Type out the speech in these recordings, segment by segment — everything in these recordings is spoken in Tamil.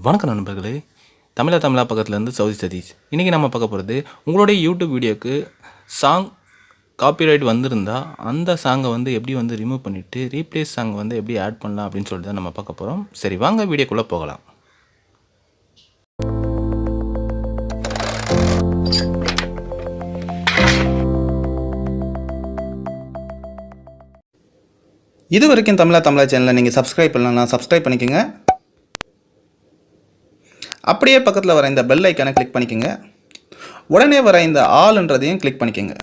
வணக்கம் நண்பர்களே, தமிழா பக்கத்துலேருந்து சவுதி சதீஷ். இன்றைக்கி நம்ம பார்க்க போகிறது, உங்களுடைய யூடியூப் வீடியோக்கு சாங் காப்பிரைட் வந்திருந்தால் அந்த சாங்கை எப்படி ரிமூவ் பண்ணிவிட்டு ரீப்ளேஸ் சாங் எப்படி ஆட் பண்ணலாம் அப்படின்னு சொல்லிட்டு தான் நம்ம பார்க்க போகிறோம். சரி வாங்க வீடியோக்குள்ளே போகலாம். இது வரைக்கும் தமிழா சேனலை நீங்கள் சப்ஸ்கிரைப் பண்ணலாம், சப்ஸ்கிரைப் பண்ணிக்கோங்க. அப்படியே பக்கத்தில் வர இந்த பெல் ஐக்கானை கிளிக் பண்ணிக்கோங்க. உடனே வர இந்த ஆல்ன்றதையும் கிளிக் பண்ணிக்கோங்க.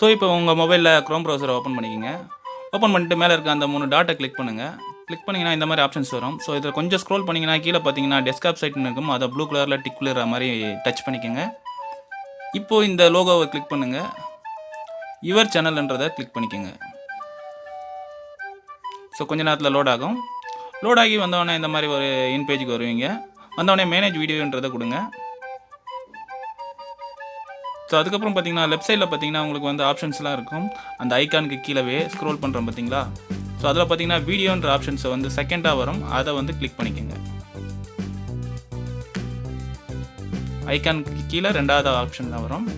ஸோ இப்போ உங்கள் மொபைலில் க்ரோம் ப்ரௌசரை ஓப்பன் பண்ணிக்கோங்க. ஓப்பன் பண்ணிட்டு மேலே இருக்க அந்த 3 டாட்டை கிளிக் பண்ணுங்கள். கிளிக் பண்ணிங்கன்னா இந்த மாதிரி ஆப்ஷன்ஸ் வரும். ஸோ இதில் கொஞ்சம் ஸ்க்ரோல் பண்ணிங்கன்னா கீழே பார்த்தீங்கன்னா டெஸ்க்டாப் சைட்னு இருக்கும். அதை ப்ளூ கலரில் டிக் விழுற மாதிரி டச் பண்ணிக்கோங்க. இப்போது இந்த லோகோவை கிளிக் பண்ணுங்கள். யுவர் சேனல்ன்றதை கிளிக் பண்ணிக்கோங்க. ஸோ கொஞ்ச நேரத்தில் லோட் ஆகும். லோட் ஆகி வந்தவொடனே இந்த மாதிரி ஒரு இன் பேஜுக்கு வருவீங்க. வந்தவொடனே மேனேஜ் வீடியோன்றதை கொடுங்க. ஸோ அதுக்கப்புறம் பார்த்தீங்கன்னா லெஃப்ட் சைடில் பார்த்தீங்கன்னா உங்களுக்கு ஆப்ஷன்ஸ்லாம் இருக்கும். அந்த ஐக்கானுக்கு கீழவே ஸ்க்ரோல் பண்ணுறோம் பார்த்தீங்களா. ஸோ அதில் பார்த்தீங்கன்னா வீடியோன்ற ஆப்ஷன்ஸை செகண்டாக வரும். அதை கிளிக் பண்ணிக்கோங்க. ஐக்கானுக்கு கீழே 2வது ஆப்ஷன் தான் வரும்.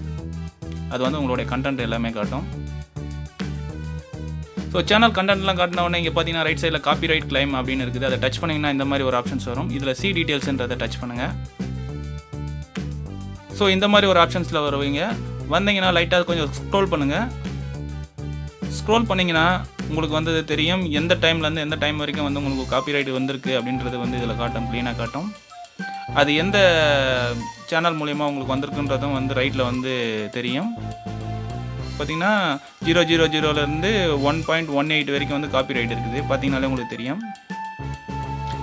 அது உங்களுடைய கண்டென்ட் எல்லாமே காட்டும். ஸோ சேனல் கண்டென்ட்லாம் காட்டினவுடனே இங்கே பார்த்தீங்கன்னா ரைட் சைடில் காப்பிரைட் கிளைம் அப்படின்னு இருக்குது. அதை டச் பண்ணிங்கன்னா இந்த மாதிரி ஒரு ஆப்ஷன்ஸ் வரும். இதில் சி டீட்டெயில்ஸ்ன்றதை டச் பண்ணுங்கள். ஸோ இந்த மாதிரி ஒரு ஆப்ஷன்ஸில் வருவீங்க. வந்தீங்கன்னா லைட்டாக கொஞ்சம் ஸ்க்ரோல் பண்ணுங்கள். ஸ்க்ரோல் பண்ணிங்கன்னா உங்களுக்கு தெரியும் எந்த டைம்லேருந்து எந்த டைம் வரைக்கும் உங்களுக்கு காப்பிரைட் வந்திருக்கு அப்படின்றது இதில் காட்டும், க்ளீனாக காட்டும். அது எந்த சேனல் மூலயமா உங்களுக்கு வந்திருக்குன்றதும் ரைட்டில் தெரியும். பார்த்தீங்கன்னா 000லேருந்து 1.18 வரைக்கும் காப்பிரைட் இருக்குது. பார்த்தீங்கனாலே உங்களுக்கு தெரியும்.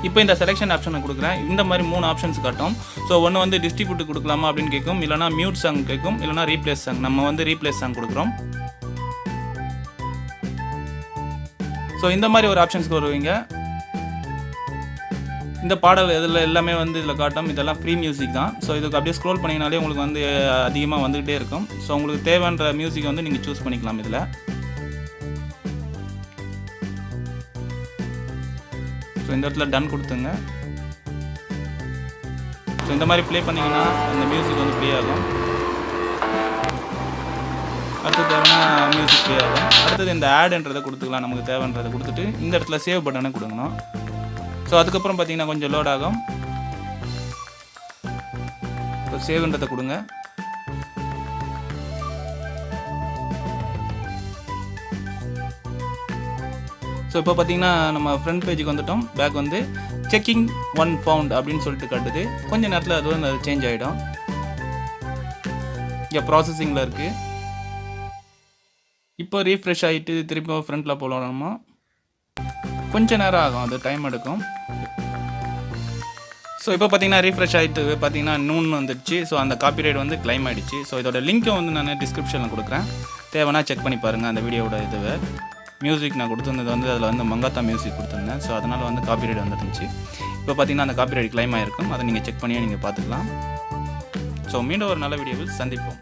இப்போ இந்த செலெக்ஷன் ஆப்ஷனை கொடுக்குறேன். இந்த மாதிரி 3 ஆப்ஷன்ஸ் காட்டும். ஸோ ஒன்று டிஸ்ட்ரிபியூட் கொடுக்கலாமா அப்படின்னு கேட்கும், இல்லைனா மியூட் சாங் கேட்கும், இல்லைனா ரீப்ளேஸ் சாங். நம்ம ரீப்ளேஸ் சாங் கொடுக்குறோம். ஸோ இந்த மாதிரி ஒரு ஆப்ஷன்ஸ்க்கு வருவீங்க. இந்த பாடல் இதில் எல்லாமே இதில் காட்டும். இதெல்லாம் ஃப்ரீ மியூசிக் தான். ஸோ இதுக்கு அப்படியே ஸ்க்ரோல் பண்ணிங்கனாலே உங்களுக்கு அதிகமாக வந்துக்கிட்டே இருக்கும். ஸோ உங்களுக்கு தேவைன்ற மியூசிக் நீங்கள் சூஸ் பண்ணிக்கலாம். இதில் ஸோ இந்த இடத்துல டன் கொடுத்துங்க. ஸோ இந்த மாதிரி ப்ளே பண்ணிங்கன்னா அந்த மியூசிக் ப்ளே ஆகும். அடுத்தது தேவைன்னா மியூசிக் ப்ளே ஆகும். அடுத்தது இந்த ஆடுன்றதை கொடுத்துக்கலாம். நமக்கு தேவைன்றதை கொடுத்துட்டு இந்த இடத்துல சேவ் பட்டனை கொடுக்கணும். ஸோ அதுக்கப்புறம் பார்த்தீங்கன்னா கொஞ்சம் லோட் ஆகும். ஸோ சேவ்ன்றதை கொடுங்க. ஸோ இப்போ பார்த்தீங்கன்னா நம்ம ஃப்ரண்ட் பேஜுக்கு வந்துட்டோம். பேக் செக்கிங் 1 ஃபவுண்ட் அப்படின்னு சொல்லிட்டு காட்டுது. கொஞ்சம் நேரத்தில் அது சேஞ்ச் ஆகிடும். இங்கே ப்ராசஸிங்கில் இருக்குது. இப்போ ரீஃப்ரெஷ் ஆகிட்டு திருப்பி ஃப்ரண்ட்டில் போகலாமா, கொஞ்சம் நேரம் ஆகும், அது டைம் எடுக்கும். ஸோ இப்போ பார்த்தீங்கன்னா ரீஃப்ரெஷ் ஆகிட்டு பார்த்தீங்கன்னா நூன் வந்துடுச்சு. ஸோ அந்த காப்பிரைட் கிளைம் ஆகிடுச்சு. ஸோ இதோட லிங்க்கை நான் டிஸ்கிரிப்ஷனில் கொடுக்குறேன். தேவைன்னா செக் பண்ணி பாருங்கள். அந்த வீடியோட மியூசிக் நான் கொடுத்துருந்தது அதில் மங்காத்தா மியூசிக் கொடுத்துருந்தேன். ஸோ அதனால் காப்பிரைட் வந்துருந்துச்சு. இப்போ பார்த்தீங்கன்னா அந்த காப்பிரைட் கிளைம் ஆகிருக்கும். அதை நீங்கள் செக் பண்ணியே நீங்கள் பார்த்துக்கலாம். ஸோ மீண்டும் ஒரு நல்ல வீடியோவில் சந்திப்போம்.